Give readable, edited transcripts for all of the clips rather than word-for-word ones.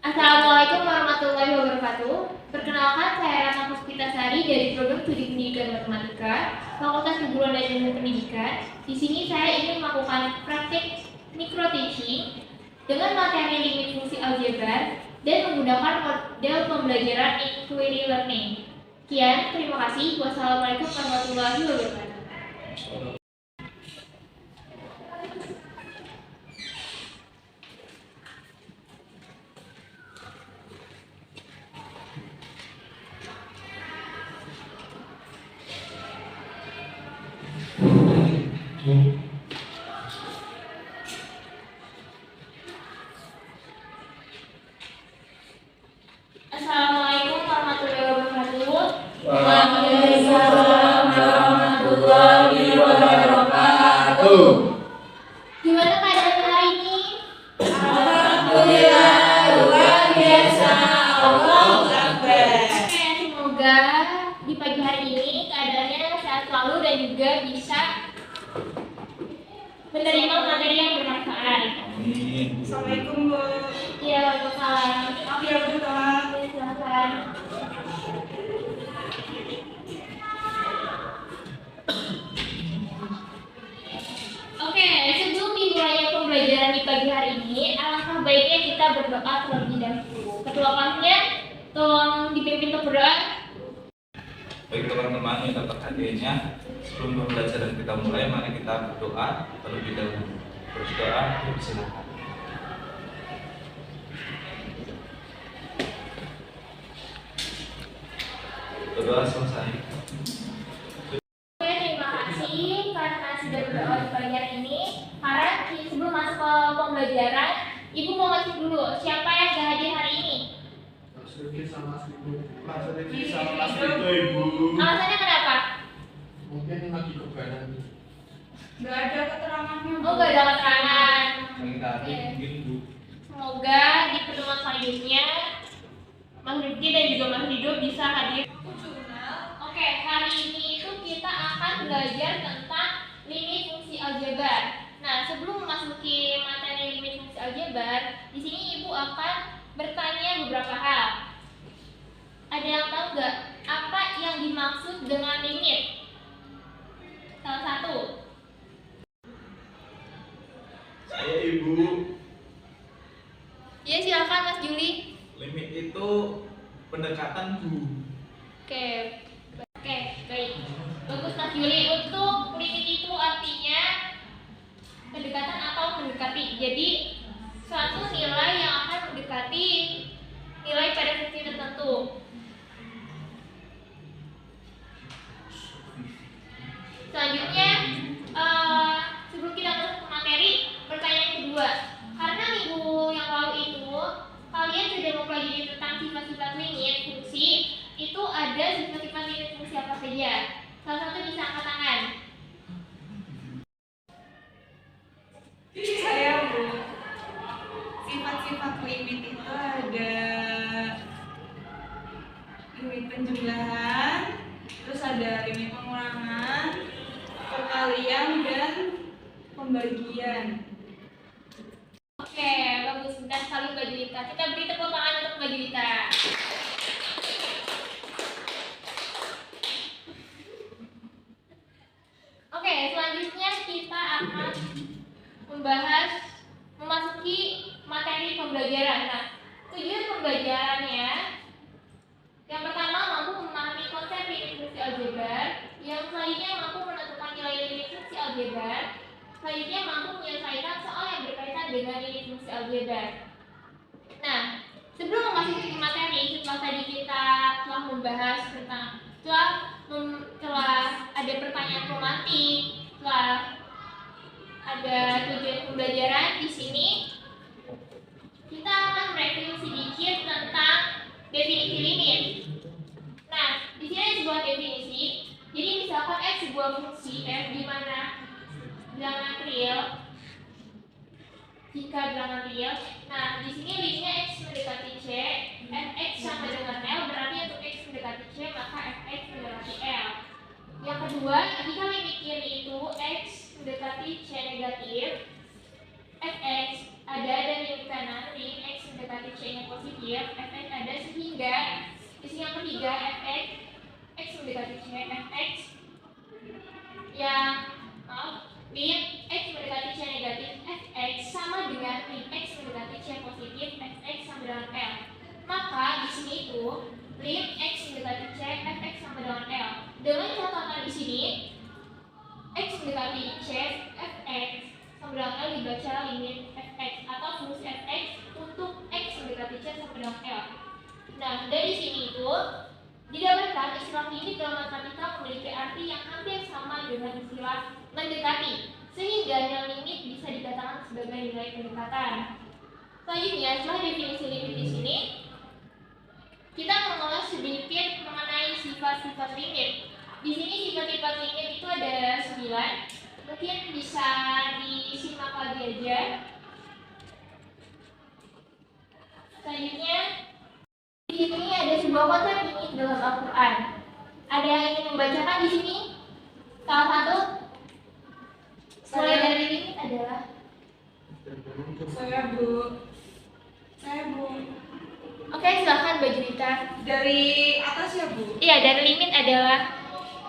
Assalamualaikum warahmatullahi wabarakatuh. Perkenalkan, saya Ratna Puspitasari dari Program Studi Pendidikan Matematika, Fakultas Keguruan dan Ilmu Pendidikan. Di sini saya ingin melakukan praktik micro teaching dengan materi limit fungsi aljabar dan menggunakan model pembelajaran inquiry learning. Sekian, terima kasih. Wassalamualaikum warahmatullahi wabarakatuh. Assalamualaikum warahmatullahi wabarakatuh. Waalaikumsalam warahmatullahi wabarakatuh. Gimana keadaan hari ini? Alhamdulillah, luar biasa. Allahu Akbar. Oke, semoga di pagi hari ini keadaannya sehat selalu dan juga bisa menerima materi yang bermanfaat. Assalamualaikum Bu. Iya, waalaikumsalam. Maaf ya Bu, telat. Silakan. Oke, sebelum dimulainya pembelajaran di pagi hari ini, alangkah baiknya kita berdoa terlebih dahulu. Ketua kelasnya, tolong dipimpin untuk berdoa. Baik teman-teman yang dapat hadirnya, sebelum pembelajaran kita mulai, mari kita berdoa terlebih dahulu. Berdoa, silakan. Berdoa selesai. Oke, terima kasih karena sudah berdoa di pagi hari ini. Harap sebelum masuk ke pembelajaran, Ibu mau ngasih dulu siapa yang gak hadir hari ini. Mas Rifki sama Mas Rito, Ibu. Alasannya kenapa? Mungkin lagi kebaran. Gak ada keterangannya Bu. Oh, gak ada keterangan. Bagi tadi mungkin Bu. Semoga di pertemuan selanjutnya Mas Rifki dan juga Mas Rido bisa hadir. Oke, hari ini itu kita akan belajar tentang limit fungsi aljabar. Nah, sebelum memasuki materi limit fungsi aljabar, di sini Ibu akan bertanya beberapa hal. Ada yang tahu nggak apa yang dimaksud dengan limit? Salah satu. Saya Ibu. Ya, silakan Mas Juli. Limit itu pendekatan Bu. Oke, baik. Bagus Mas Juli. Untuk limit itu artinya pendekatan atau mendekati. Jadi suatu nilai yang akan mendekati nilai pada fungsi tertentu. Selanjutnya, sebelum kita masuk ke materi, pertanyaan kedua. Karena minggu yang lalu itu kalian sudah mempelajari tentang sifat-sifat limit fungsi. Itu ada sifat-sifat limit fungsi apa saja? Salah satu bisa angkat tangan. Saya Bu. Sifat-sifat limit itu ada limit penjumlahan, terus ada limit pengurangan, perkalian, dan pembagian. Oke, bagus. Pintar sekali Mbak Julita. Kita beri tepuk tangan untuk Mbak Julita. Oke, selanjutnya kita akan memasuki materi pembelajaran. Nah, tujuan pembelajarannya yang pertama mampu memahami konsep limit fungsi aljabar, yang selanjutnya mampu menentukan nilai limit fungsi aljabar, selanjutnya mampu menyelesaikan soal yang berkaitan dengan limit fungsi aljabar. Nah, sebelum memasuki materi, setelah tadi kita telah membahas tentang telah ada pertanyaan romantik, telah ada tujuan pembelajaran di sini, kita akan mereview sedikit tentang definisi limit. Nah, di sini ada sebuah definisi. Jadi misalkan f sebuah fungsi f di mana bilangan real, jika bilangan real. Nah, di sini limitnya x mendekati c, fx sama dengan l, berarti untuk x mendekati c maka fx mendekati l. Yang kedua, jika limit kiri itu x mendekati c negatif, fx positif, fx ada sehingga di sini yang ketiga fx x mendekati c, fx yang lim x mendekati c negatif, fx sama dengan lim x mendekati c positif, fx sama dengan L. Maka di sini itu lim x mendekati c, fx sama dengan L. Dengan catatan di sini x mendekati c, fx sama dengan L dibaca limit fx atau fungsi fx untuk x mendekati c sama dengan L. Nah, dari sini itu didapatkan istilah limit dalam matematika memiliki arti yang hampir sama dengan istilah mendekati, sehingga yang limit bisa dikatakan sebagai nilai pendekatan. Selanjutnya, setelah definisi limit di sini, kita mengulas sedikit mengenai sifat-sifat limit. Di sini sifat-sifat limit itu ada 9. Mungkin bisa disimak lagi aja. Selanjutnya, di sini ada sebuah konsep limit dalam Al-Quran. Ada yang ingin membacakan di sini? Salah satu mulai dari limit adalah Saya Bu. Oke, silakan Mbak Juwita. Dari atas ya Bu. Iya, dan limit adalah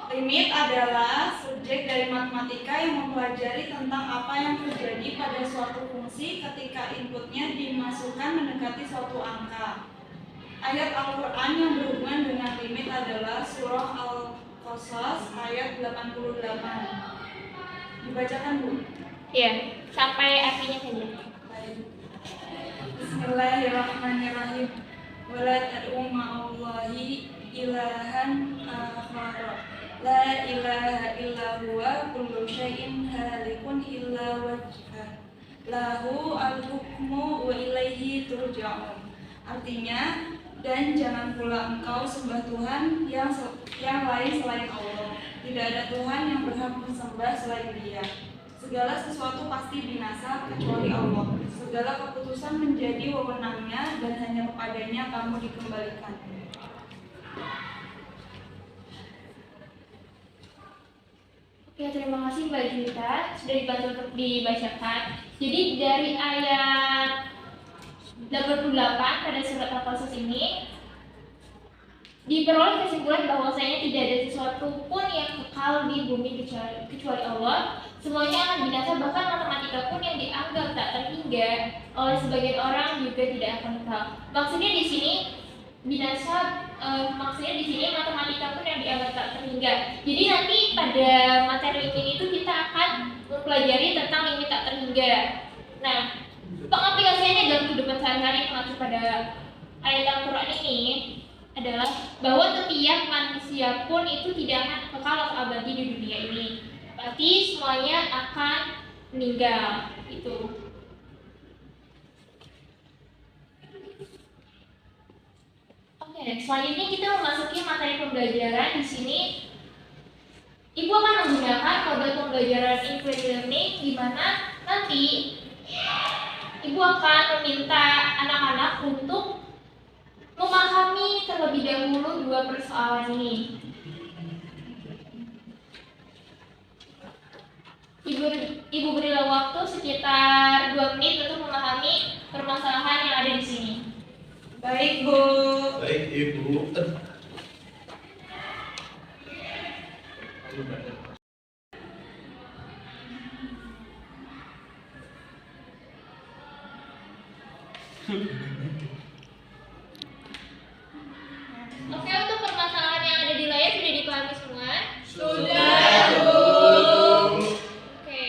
Limit adalah subjek dari matematika yang mempelajari tentang apa yang terjadi pada suatu fungsi ketika inputnya dimasukkan mendekati suatu angka. Ayat Al-Quran yang berhubungan dengan limit adalah surah Al-Qasas ayat 88. Dibacakan Bu. iya, sampai artinya saja. Bismillahirrahmanirrahim. Wala tad'u ma'allahi ilahan akhara. La ilaha illa huwa kullu syai'in halikun illa wajhah. Lahu al-hukmu wa ilaihi turja'un. Artinya, dan jangan pula engkau sembah Tuhan yang lain selain Allah. Tidak ada Tuhan yang berhak disembah selain Dia. Segala sesuatu pasti binasa kecuali Allah. Segala keputusan menjadi wewenangnya dan hanya kepadanya kamu dikembalikan. Oke, terima kasih Mbak Juwita sudah dibantu untuk dibacakan. Jadi dari ayat 88 pada surat Al-Qasas ini diperoleh kesimpulan bahwasanya tidak ada sesuatu pun yang kekal di bumi kecuali Allah. Semuanya akan binasa, bahkan matematika pun yang dianggap tak terhingga oleh sebagian orang juga tidak akan kekal. Maksudnya di sini binasa, maksudnya di sini matematika pun yang dianggap tak terhingga. Jadi nanti pada materi ini itu kita akan mempelajari tentang limit tak terhingga. Nah, pengaplikasiannya dalam kehidupan sehari-hari mengacu pada ayat Al-Quran ini adalah bahwa setiap manusia pun itu tidak akan kekal atau abadi di dunia ini. Pasti semuanya akan meninggal. Itu. Oke, selanjutnya kita memasuki materi pembelajaran. Di sini Ibu akan menggunakan model pembelajaran inclusive learning, di mana nanti Ibu akan meminta anak-anak untuk memahami terlebih dahulu dua persoalan ini. Ibu berilah waktu sekitar 2 menit untuk memahami permasalahan yang ada di sini. Baik Bu. Baik Ibu. Oke, untuk permasalahan yang ada di layar sudah dipahami semua? Sudah Bu. Oke.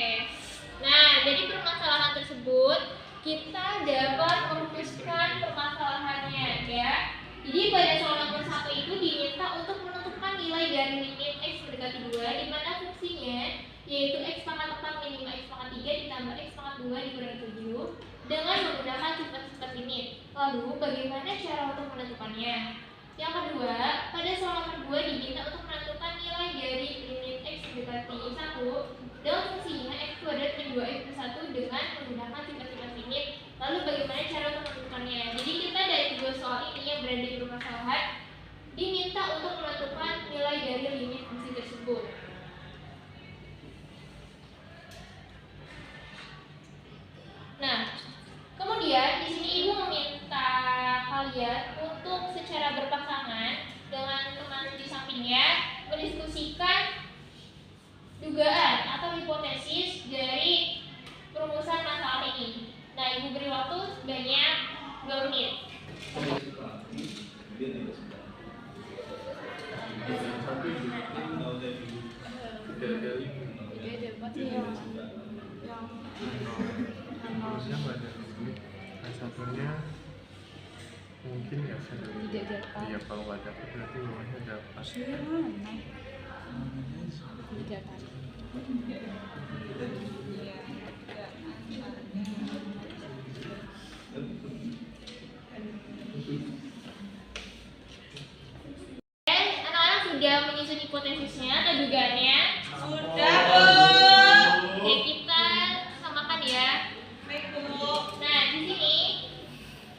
Nah, jadi permasalahan tersebut kita dapat merumuskan permasalahannya ya. Jadi pada soal nomor 1 itu diminta untuk menentukan nilai dari limit x mendekati 2 di mana fungsinya yaitu x pangkat 4 min 5 x pangkat 3 ditambah x pangkat 2 dikurangi 7 dengan menggunakan sifat-sifat limit. Lalu bagaimana cara untuk menentukannya? Yang kedua, pada soal nomor 2 diminta untuk menentukan nilai dari limit x mendekati 1 dengan fungsinya x kuadrat min 2x plus 1 dengan menggunakan sifat-sifat limit. Lalu bagaimana cara untuk menentukannya? Jadi kita dari dua soal ini yang berada di permasalahan diminta untuk menentukan nilai dari limit fungsi tersebut. Nah, kemudian di sini Ibu meminta kalian Mungkin ya saya Dijajarkan. iya kalau nggak dapat berarti rumahnya dapat. Dijajarkan. Anak-anak sudah menyusun hipotesisnya atau dugaannya? Sudah, Bu. Oke, kita samakan ya. Baik, Bu. Nah, di sini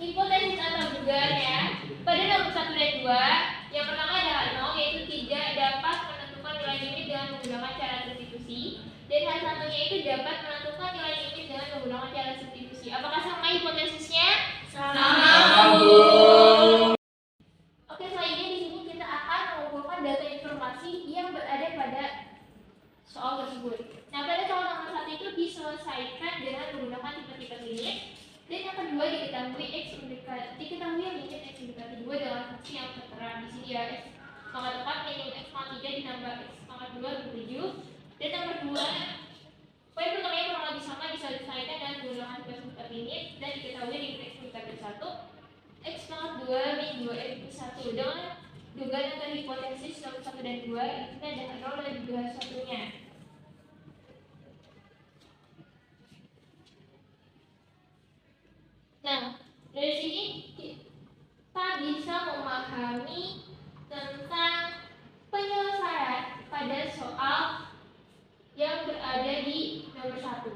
hipotesis atau dugaannya pada nomor 1 dan 2, yang pertama adalah 0, yaitu tidak dapat menentukan nilai limit dengan menggunakan cara substitusi, dan hal satunya itu dapat menentukan nilai limit dengan menggunakan cara substitusi. Apakah sama hipotesisnya? Sama, Bu. Oke, selanjutnya di sini kita akan mengumpulkan data informasi yang berada pada soal tersebut. Nah, pada soal nomor 1 itu diselesaikan dengan menggunakan tipe-tipe limit, dan yang kedua diketahui limit x mendekati 2 dengan fungsi yang tertera di sini ya, x pangkat 4 minus x pangkat 3 ditambah x pangkat 2 7. Dan nomor 2, poin pertamanya kurang lebih sama, diselesaikan dengan menggunakan tipe limit, dan diketahui limit x mendekati 1 x pangkat 2 min 2x plus 1. Dengan dugaan antara hipotesis nomor 1 dan 2, ini ada 0 dan juga satunya. Nah, dari sini kita bisa memahami tentang penyelesaian pada soal yang berada di nomor 1.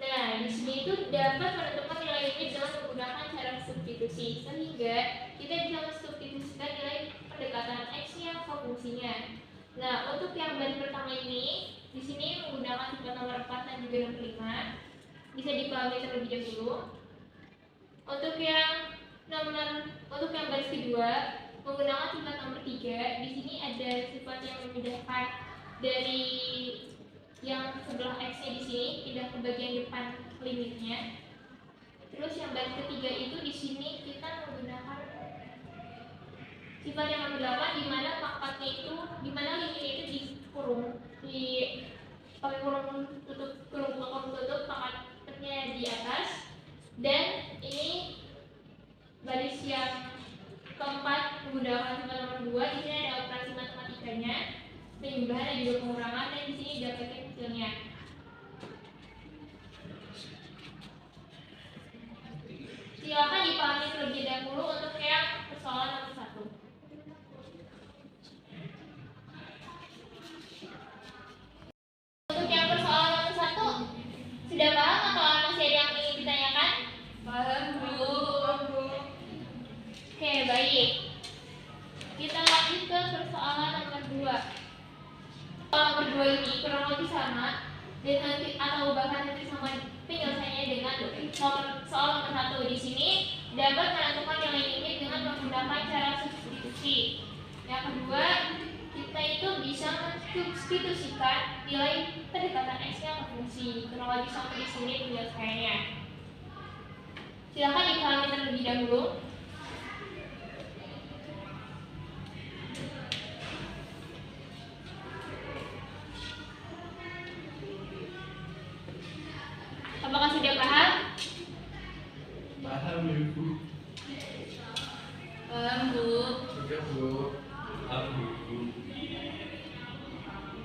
Nah, di sini itu dapat menentukan nilai limit dengan menggunakan cara substitusi, sehingga kita bisa mensubstitusikan nilai pendekatan x yang ke fungsinya. Nah, untuk yang baris pertama ini, di sini menggunakan tipe nomor 4 dan juga nomor 5, bisa dipahami terlebih dahulu. Untuk yang baris kedua, menggunakan sifat nomor 3, di sini ada sifat yang memindahkan dari yang sebelah x-nya di sini pindah ke bagian depan limitnya. Terus yang baris ketiga itu di sini kita menggunakan sifat yang nomor 8, di mana pangkatnya itu, di mana limitnya itu dikurung, pakai kurung tutup pangkatnya di atas. Dan ini baris yang keempat menggunakan sifat nomor 2, di sini ada operasi matematikanya, penjumlahan dan juga pengurangan, dan di sini didapatkan hasilnya. Silakan dipahami terlebih dahulu untuk yang persoalan nomor 1. Untuk yang persoalan nomor 1, sudah paham atau masih ada yang ingin ditanyakan? Paham, Bu. Oke, baik. Kita lanjut ke persoalan nomor 2. Soal nomor 2 ini kurang lebih sama dengan atau bahkan hampir sama penyelesaiannya dengan soal nomor 1. Di sini dapat menentukan nilai limit dengan menggunakan cara substitusi. Yang kedua, kita itu bisa mensubstitusikan nilai pendekatan x-nya ke fungsi. Kurang lebih sama di sini penyelesaiannya. Silakan dipahami terlebih dahulu. Apakah sudah paham? Paham Ibu. Paham, Bu. Sudah Bu. Paham, Bu.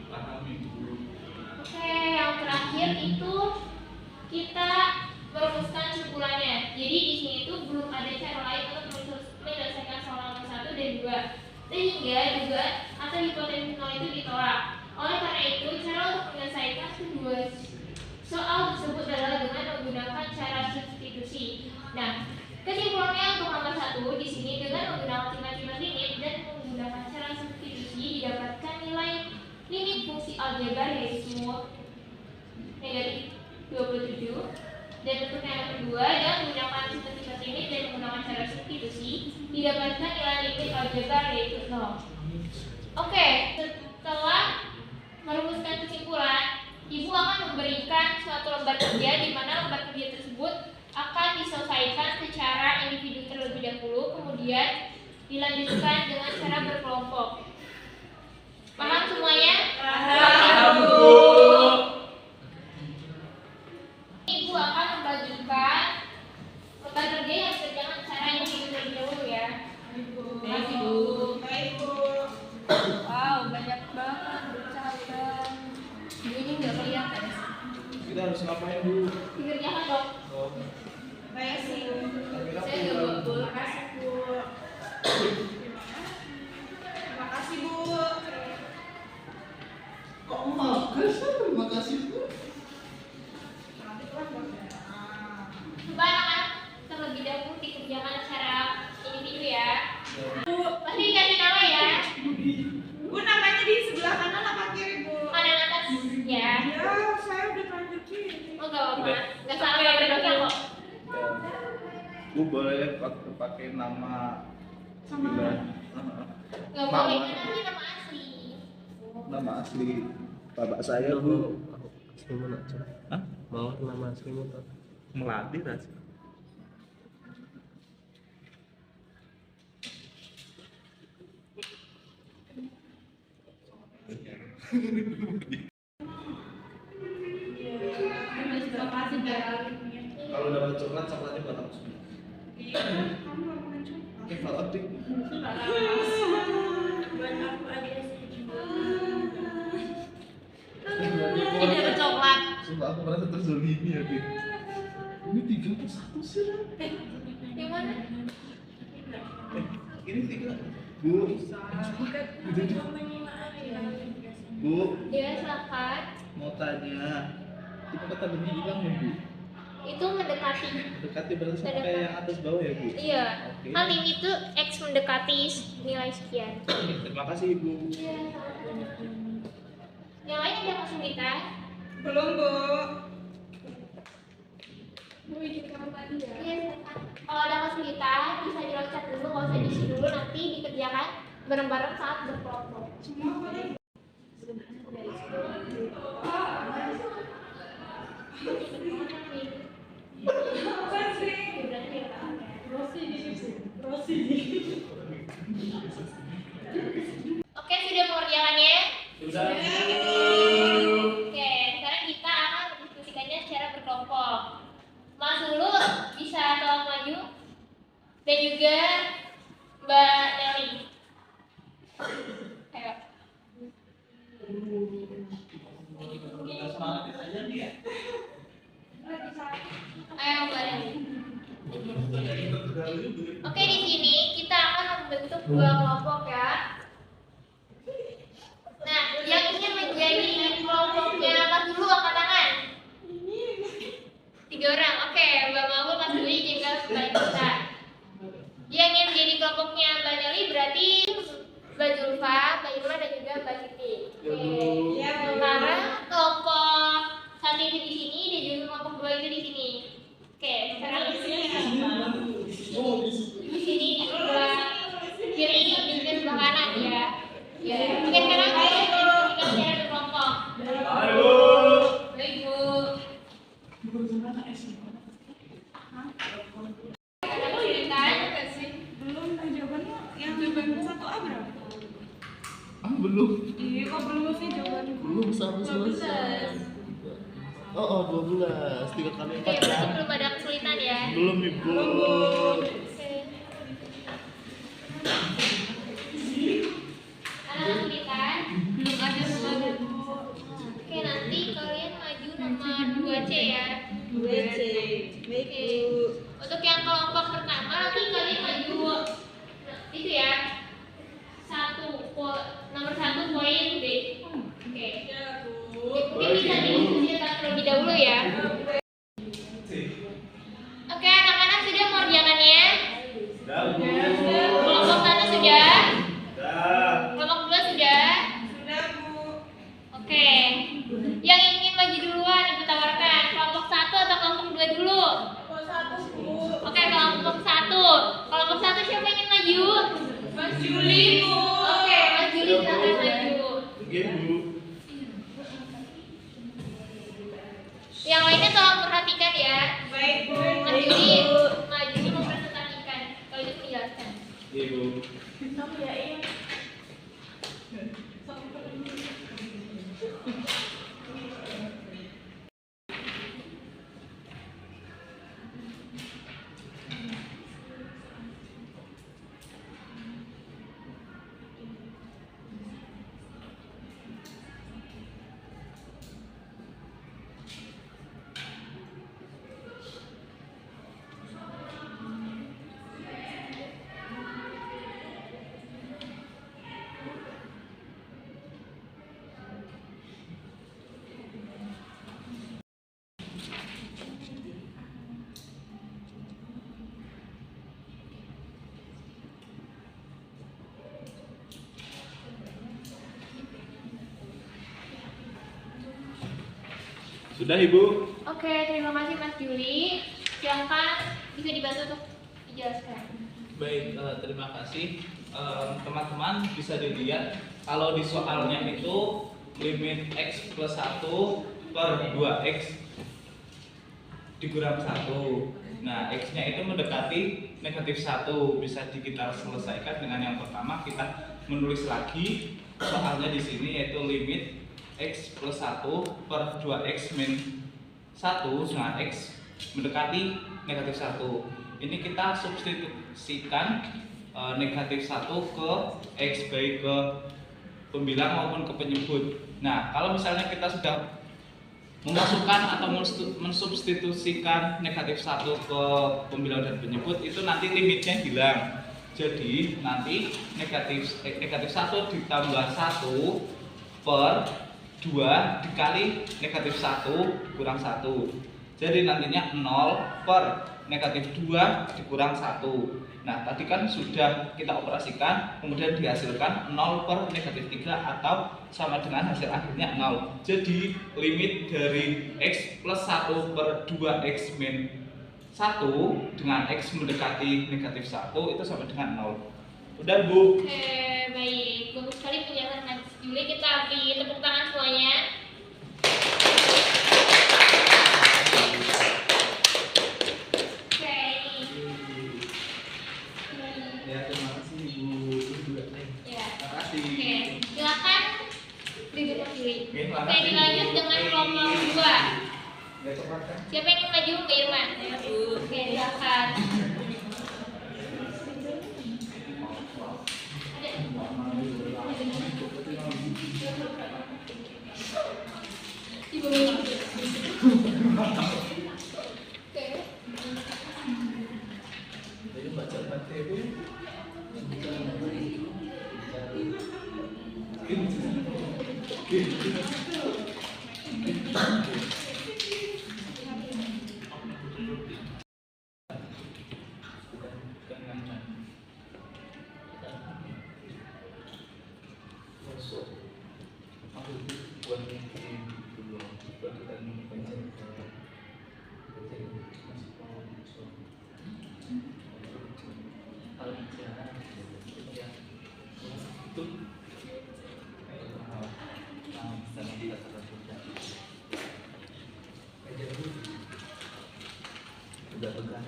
Paham, Ibu. Oke, yang terakhir itu kita merumuskan kesimpulannya. Jadi di sini itu belum ada cara lain untuk menyelesaikan soal nomor 1 dan 2, sehingga juga atau hipotesis 0 itu ditolak. Oleh karena itu, cara untuk menyelesaikan kedua soal tersebut adalah dengan menggunakan cara substitusi. Nah, kesimpulannya untuk nomor 1 di sini dengan menggunakan sifat-sifat limit dan menggunakan cara substitusi didapatkan nilai limit fungsi aljabar yaitu negatif 27. Dan untuk yang kedua, dengan menggunakan sifat-sifat limit dan menggunakan cara substitusi didapatkan nilai limit aljabar yaitu 0. Oke, setelah merumuskan kesimpulan, Ibu akan memberikan suatu lembar kerja di mana lembar kerja tersebut akan diselesaikan secara individu terlebih dahulu, kemudian dilanjutkan dengan cara berkelompok. Paham semuanya? Paham, Bu. Ibu akan membagikan lembar kerja yang dikerjakan secara individu terlebih dahulu Bu boleh pakai nama Samaran. Nggak boleh, kan ini nama asli. Nama asli bapak saya Bu. Asli mana Cok? Hah? Mau nama aslimu tak? Melati ras. Kalau dapat coklat, coklatnya buat aku semua. Iya, kamu nggak makan coklat. Oke, kalau tik. Buat aku aja sih. Ini dapat coklat. Sumpah aku merasa terzolimi ya, Dik. Ini 3 atau 1 sih, Ran? Yang mana? Ini 3. Bu. Bu, Dia silakan. mau tanya. Itu kata benih bilang ya, Bu? Itu mendekati. Dekati berarti sama kayak yang atas bawah ya, Bu? Iya. Oke. Kan ini tuh X mendekati nilai sekian. Terima kasih, Ibu. Yang lain ada kesulitan? Belum, Bu. Iya, silakan. Kalau ada kesulitan bisa diloncat dulu, nggak usah diisi dulu, nanti dikerjakan bareng-bareng saat berkelompok. Semua boleh. Bukan sih. Oke, sudah mengerjakannya? Sudah. Oke, sekarang kita akan mendiskusikannya secara berkelompok. Mas Lulu bisa tolong maju, dan juga Mbak Nelly. Ayo. Ayo Mbak Nelly. Oke, di sini kita akan membentuk 2 kelompok ya. Nah, yang ingin menjadi kelompoknya Mas Lulu angkat tangan. 3 orang. Oke, Mbak Maul, Mas Dwi, juga Mbak Nisa. Yang ingin menjadi kelompoknya Mbak Nelly berarti Mbak Julfa, Mbak Irma, dan juga Mbak Siti. Oke. Sementara kelompok 1 itu di sini dan juga kelompok 2 itu di sini. Oke, sekarang di sini di sebelah kiri dan juga sebelah kanan ya. Ya. Oke, sekarang kita diskusikan secara berkelompok. Ayo. Baik, Bu. Ada kesulitan? Belum, jawabannya yang jawaban 1A berapa? Ah, belum. Iya, kok belum sih jawabannya? Belum sampai selesai. Oh, 12. 3 kali Oke, 4 berarti kan? belum ada kesulitan ya. Belum, Ibu. Oke. Ada kesulitan? Belum ada sama Oke, nanti kalian maju nomor 2C ya. Oke. Untuk yang kelompok pertama nanti kalian maju itu ya. Nomor 1 poin B. Oke. Mungkin bisa didiskusikan terlebih dahulu ya. Oke, anak-anak sudah mengerjakannya? Kelompok 1 sudah? Kelompok 2 sudah? Sudah, Bu. Oke. Yang ingin maju duluan Ibu tawarkan kelompok 1 atau kelompok 2 dulu? Oke, kelompok 1. Kelompok 1 siapa yang ingin maju? Mas Juli, Bu. Oke, Mas Juli silakan maju. Oke, Bu. Yang lainnya tolong perhatikan ya. Baik, Bu. Mas Juli maju mempresentasikan kalau itu menjelaskan. Ibu. Sudah, Ibu? Oke, terima kasih Mas Juli. Silakan bisa dibantu untuk Dijelaskan. Baik, terima kasih. Teman-teman bisa dilihat kalau di soalnya itu limit x plus 1 per 2x dikurang 1. Nah, x-nya itu mendekati negatif 1. Bisa kita selesaikan dengan yang pertama, kita menulis lagi soalnya di sini, yaitu limit x plus 1 per 2x min 1 dengan x mendekati negatif 1. Ini kita substitusikan negatif 1 ke x, baik ke pembilang maupun ke penyebut. Nah, kalau misalnya kita sudah memasukkan atau mensubstitusikan negatif 1 ke pembilang dan penyebut, itu nanti limitnya hilang. Jadi nanti negatif 1 ditambah 1 per 2 dikali negatif 1 kurang 1. Jadi nantinya 0 per negatif 2 dikurang 1. Nah, tadi kan sudah kita operasikan, kemudian dihasilkan 0 per negatif 3 atau sama dengan hasil akhirnya 0. Jadi limit dari x plus 1 per 2x min 1 dengan x mendekati negatif 1 itu sama dengan 0. Udah, Bu? Oke, baik. Bagus sekali penjelasan Mas Juli. Kita beri tepuk tangan semuanya. Oke, Ya, terima kasih Bu. ya. Terima kasih. Oke, silakan duduk Mas Juli. Oke, terima Oke, kasih, dilanjut Bu. dengan kelompok 2. Ya, cepat kan? Siapa yang ingin maju, Mbak Irma? Ya, Bu. Oke, silakan. Ibu minum. Oke. Jadi baca materi. Udah pegang.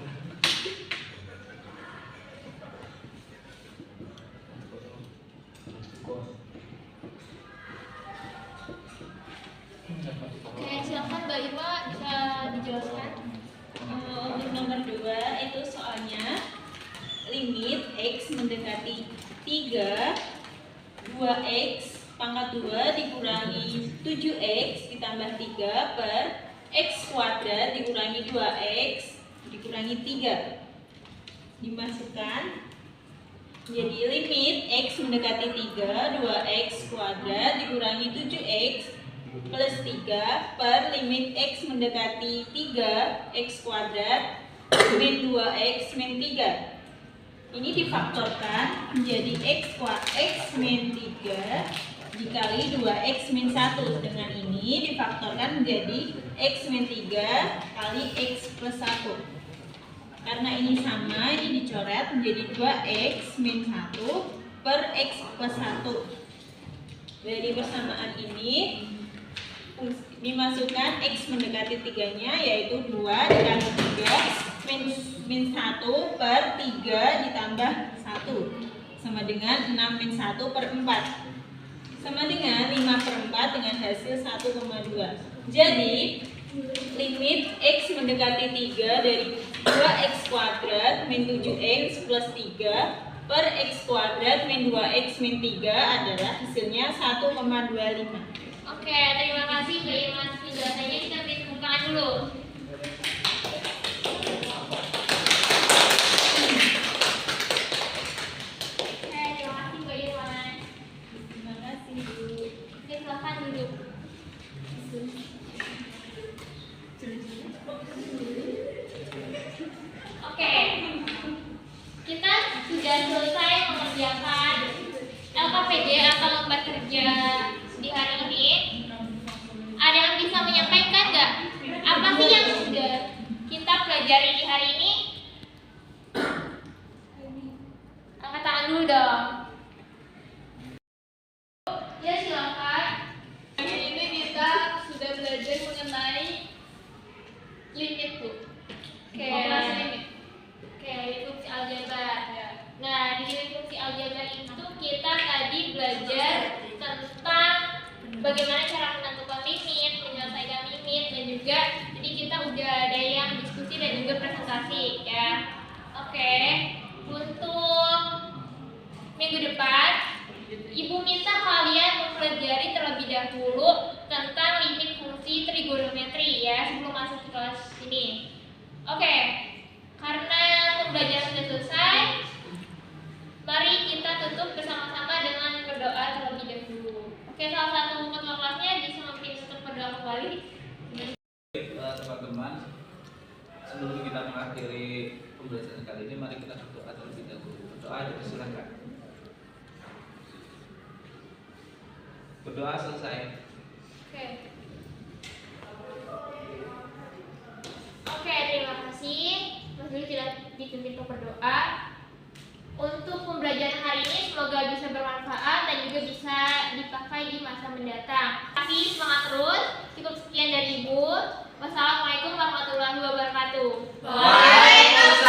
Oke, silakan Mbak Irma bisa dijelaskan. Untuk nomor 2 itu soalnya limit x mendekati 3 2x pangkat 2 dikurangi 7x ditambah 3 per x kuadrat dikurangi 2x dikurangi 3 dimasukkan jadi limit x mendekati 3 2x kuadrat dikurangi 7x plus 3 per limit x mendekati 3 x kuadrat min 2x min 3. Ini difaktorkan menjadi x min 3 dikali 2x min 1. Dengan ini difaktorkan menjadi x min 3 kali x plus 1. Karena ini sama, ini dicoret menjadi 2x min 1 per x plus 1. Dari persamaan ini dimasukkan x mendekati 3-nya, yaitu 2 dikali 3 min 1 per 3 ditambah 1 sama dengan 6 min 1 per 4 sama dengan 5 per 4 dengan hasil 1,2. Jadi limit x mendekati 3 dari 2x kuadrat min 7x plus 3 per x kuadrat min 2x min 3 adalah hasilnya 1,25. Oke, terima kasih Mbak Irma atas penjelasannya. Kita beri tepuk tangan dulu. Oke, terima kasih Mbak Irma. Terima kasih, Bu. Oke, silakan duduk. Oke, kita sudah selesai mengerjakan LKPD atau lembar kerja di hari ini. Ada yang bisa menyampaikan nggak? Apa sih yang sudah kita pelajari di hari ini? dulu dong. Ya silakan. Hari ini kita sudah belajar mengenai limit tuh. Operasi limit. Oke, fungsi aljabar. Ya. Nah, di fungsi aljabar itu kita tadi belajar tentang bagaimana cara menentukan limit, menyelesaikan limit, dan juga jadi kita udah ada yang diskusi dan juga presentasi ya. Oke, untuk minggu depan Ibu minta kalian mempelajari terlebih dahulu tentang limit fungsi trigonometri ya sebelum masuk ke kelas ini. Oke, karena pembelajaran sudah selesai, mari kita tutup bersama-sama dengan berdoa terlebih dahulu. Oke, salah satu ketua kelasnya bisa memberi untuk berdoa kembali. Teman-teman, sebelum kita mengakhiri pembelajaran kali ini, mari kita berdoa terlebih dahulu. Berdoa, silakan. Berdoa selesai. Oke, terima kasih. Mas Dulu sudah dipimpin untuk berdoa. Untuk pembelajaran hari ini semoga bisa bermanfaat dan juga bisa dipakai di masa mendatang. Tapi semangat terus. Cukup sekian dari Ibu. Wassalamualaikum warahmatullahi wabarakatuh. Waalaikumsalam.